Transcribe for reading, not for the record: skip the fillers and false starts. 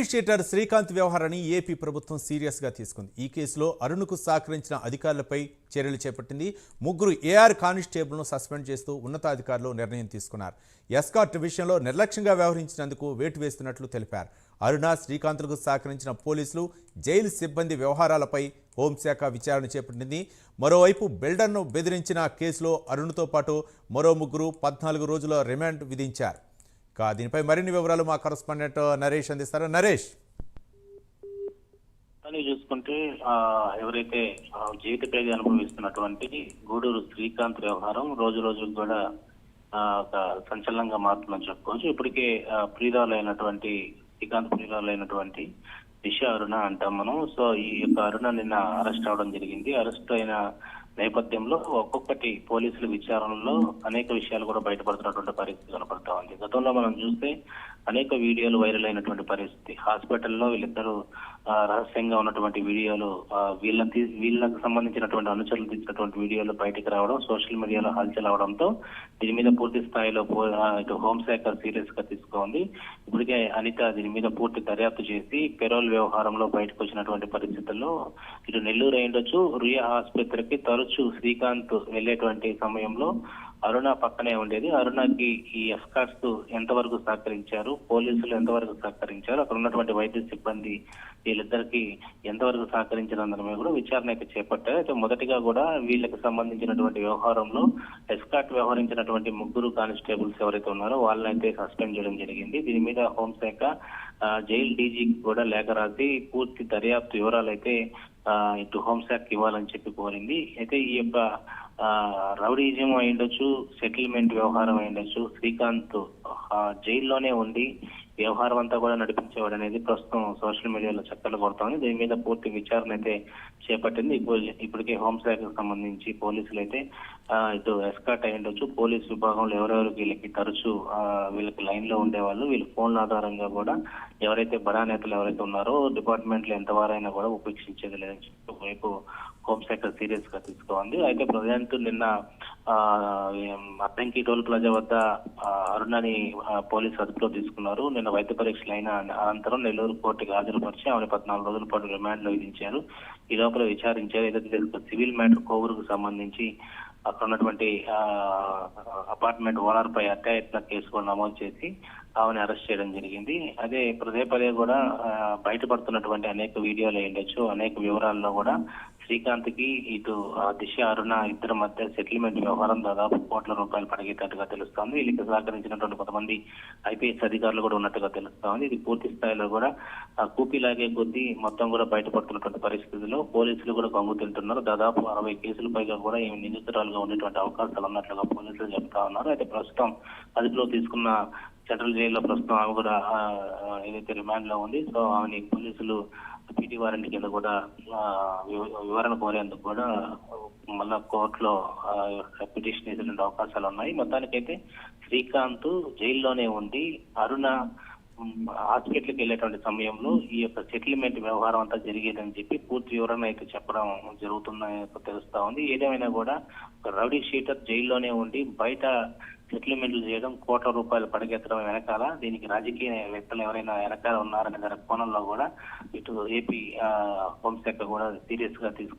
Administrator Srikanth వ్యవహారాన్ని AP ప్రభుత్వం సీరియస్గా తీసుకుంది. ఈ కేసులో అరుణ్కు సహకరించిన అధికారులపై చర్యలు చేపట్టింది. ముగ్గురు ఏఆర్ కానిస్టేబుల్ను సస్పెండ్ చేస్తూ ఉన్నతాధికారులు నిర్ణయం తీసుకున్నారు. ఎస్కార్ట్ విషయంలో నిర్లక్ష్యంగా వ్యవహరించినందుకు వేటు వేస్తున్నట్లు తెలిపారు. అరుణ, శ్రీకాంత్లకు సహకరించిన పోలీసులు, జైలు సిబ్బంది వ్యవహారాలపై హోంశాఖ విచారణ చేపట్టింది. మరోవైపు బిల్డర్ను బెదిరించిన కేసులో అరుణ్తో పాటు మరో ముగ్గురు 14 రోజుల రిమాండ్ విధించారు. దీనిపై మరిన్ని వివరాలు మా కరెస్పాండెంట్ నరేష్ అందిస్తారు. నరేష్, అని చూసుకుంటే ఎవరైతే జీవిత ఖైదీ అనుభవిస్తున్నటువంటి గూడూరు శ్రీకాంత్ వ్యవహారం రోజు రోజుకు కూడా ఒక సంచలనంగా మారుతుందని చెప్పుకోవచ్చు. ఇప్పటికే ప్రియురాలైనటువంటి శ్రీకాంత్ ప్రియురాలైనటువంటి దిశ అరుణ అంటాం మనం. సో ఈ యొక్క అరుణ నిన్న అరెస్ట్ అవడం జరిగింది. అరెస్ట్ అయిన నేపథ్యంలో ఒక్కొక్కటి పోలీసుల విచారణలో అనేక విషయాలు కూడా బయటపడుతున్నటువంటి పరిస్థితి కనపడతా ఉంది. గతంలో మనం చూస్తే అనేక వీడియోలు వైరల్ అయినటువంటి పరిస్థితి. హాస్పిటల్లో వీళ్ళిద్దరూ రహస్యంగా ఉన్నటువంటి వీడియోలు, వీళ్ళకు సంబంధించినటువంటి అనుచరులు తీసినటువంటి వీడియోలు బయటకు రావడం, సోషల్ మీడియాలో హల్చల్ అవడంతో దీని మీద పూర్తి స్థాయిలో ఇటు హోంశాఖ సీరియస్ గా తీసుకుంది. ఇప్పటికే అనిత దీని మీద పూర్తి దర్యాప్తు చేసి పెరోల్ వ్యవహారంలో బయటకు వచ్చినటువంటి పరిస్థితుల్లో ఇటు నెల్లూరు అయ్యుండొచ్చు, రియా ఆసుపత్రికి తరచూ శ్రీకాంత్ వెళ్లేటువంటి సమయంలో అరుణ పక్కనే ఉండేది. అరుణకి ఈ ఎస్కార్ట్స్ ఎంతవరకు సహకరించారు, పోలీసులు ఎంతవరకు సహకరించారు, అక్కడ ఉన్నటువంటి వైద్య సిబ్బంది వీళ్ళిద్దరికి ఎంతవరకు సహకరించారన్న మీద కూడా విచారణ అయితే చేపట్టారు. అయితే మొదటిగా కూడా వీళ్ళకి సంబంధించినటువంటి వ్యవహారంలో ఎస్కార్ట్ వ్యవహరించినటువంటి ముగ్గురు కానిస్టేబుల్స్ ఎవరైతే ఉన్నారో వాళ్ళనైతే సస్పెండ్ చేయడం జరిగింది. దీని మీద హోంశాఖ జైలు డీజీకి కూడా లేఖ రాసి పూర్తి దర్యాప్తు వివరాలు అయితే ఇటు హోంశాఖకి ఇవ్వాలని చెప్పి కోరింది. అయితే ఈ యొక్క రౌడీజం అయ్యుండొచ్చు, సెటిల్మెంట్ వ్యవహారం అయ్యుండొచ్చు, శ్రీకాంత్ జైల్లోనే ఉండి వ్యవహారం అంతా కూడా నడిపించేవాడు అనేది ప్రస్తుతం సోషల్ మీడియాలో చక్కర్లు కొడతామని దీని మీద పూర్తి విచారణ అయితే చేపట్టింది. ఇప్పటికే హోంశాఖకు సంబంధించి పోలీసులు అయితే ఇటు ఎస్కార్ట్ అయ్యుండొచ్చు, పోలీసు విభాగంలో ఎవరెవరికి వీళ్ళకి తరచూ వీళ్ళకి లైన్ లో ఉండేవాళ్ళు, వీళ్ళ ఫోన్ల ఆధారంగా కూడా ఎవరైతే బడా నేతలు ఎవరైతే ఉన్నారో డిపార్ట్మెంట్ లో ఎంతవారైనా కూడా ఉపేక్షించేది లేదని చెప్పి వైపు హోంశాఖ సీరియస్ గా తీసుకోండి. అయితే ప్రజెంట్ నిన్న అద్దంకి టోల్ ప్లాజా వద్ద అరుణని పోలీసు అదుపులో తీసుకున్నారు. నిన్న వైద్య పరీక్షలు అయిన అనంతరం నెల్లూరు కోర్టుకి హాజరుపరిచి ఆమె 14 రోజుల పాటు రిమాండ్ లో విధించారు. ఈ లోపల విచారించారు. ఏదైతే సివిల్ మ్యాటర్ కోవూరుకు సంబంధించి అక్కడ ఉన్నటువంటి అపార్ట్మెంట్ ఓనర్ పై హత్యాయత్న కేసు కూడా నమోదు చేసి ఆమెను అరెస్ట్ చేయడం జరిగింది. అదే పదే కూడా బయటపడుతున్నటువంటి అనేక వీడియోలు అయ్యుండొచ్చు, అనేక వివరాల్లో కూడా శ్రీకాంత్ కి ఇటు దిశ అరుణ ఇద్దరి మధ్య సెటిల్మెంట్ వ్యవహారం దాదాపు కోట్ల రూపాయలు పడిగేటట్టుగా తెలుస్తోంది. వీళ్ళకి సహకరించినటువంటి కొంతమంది ఐపీఎస్ అధికారులు కూడా ఉన్నట్టుగా తెలుస్తోంది. ఇది పూర్తి స్థాయిలో కూడా కూపీలాగే కొద్దీ మొత్తం కూడా బయటపడుతున్నటువంటి పరిస్థితుల్లో పోలీసులు కూడా కంగు తింటున్నారు. దాదాపు 60 కేసుల పైగా కూడా ఈ నిందితురాలుగా ఉండేటువంటి అవకాశాలు ఉన్నట్లుగా పోలీసులు చెప్తా ఉన్నారు. అయితే ప్రస్తుతం అదుపులో తీసుకున్న సెంట్రల్ జైల్లో ప్రస్తుతం ఆమె కూడా ఏదైతే రిమాండ్ లో ఉంది. సో ఆమెని పోలీసులు పీటీ వారెంట్ కింద కూడా వివరణ కోరేందుకు కూడా మళ్ళా కోర్టులో పిటిషన్ వేసేటువంటి అవకాశాలు ఉన్నాయి. మొత్తానికైతే శ్రీకాంత్ జైల్లోనే ఉండి అరుణ హాస్పిటల్కి వెళ్ళేటువంటి సమయంలో ఈ యొక్క సెటిల్మెంట్ వ్యవహారం అంతా జరిగేదని చెప్పి పూర్తి వివరణ అయితే చెప్పడం జరుగుతుందని తెలుస్తా ఉంది. ఏదేమైనా కూడా ఒక రౌడీ షీటర్ జైల్లోనే ఉండి బయట సెటిల్మెంట్లు చేయడం, కోట్ల రూపాయలు పడిగెత్తడం వెనకాల దీనికి రాజకీయ వ్యక్తులు ఎవరైనా వెనకాల ఉన్నారనే దాని కోణంలో కూడా ఇటు ఏపీ హోంశాఖ కూడా సీరియస్ గా తీసుకు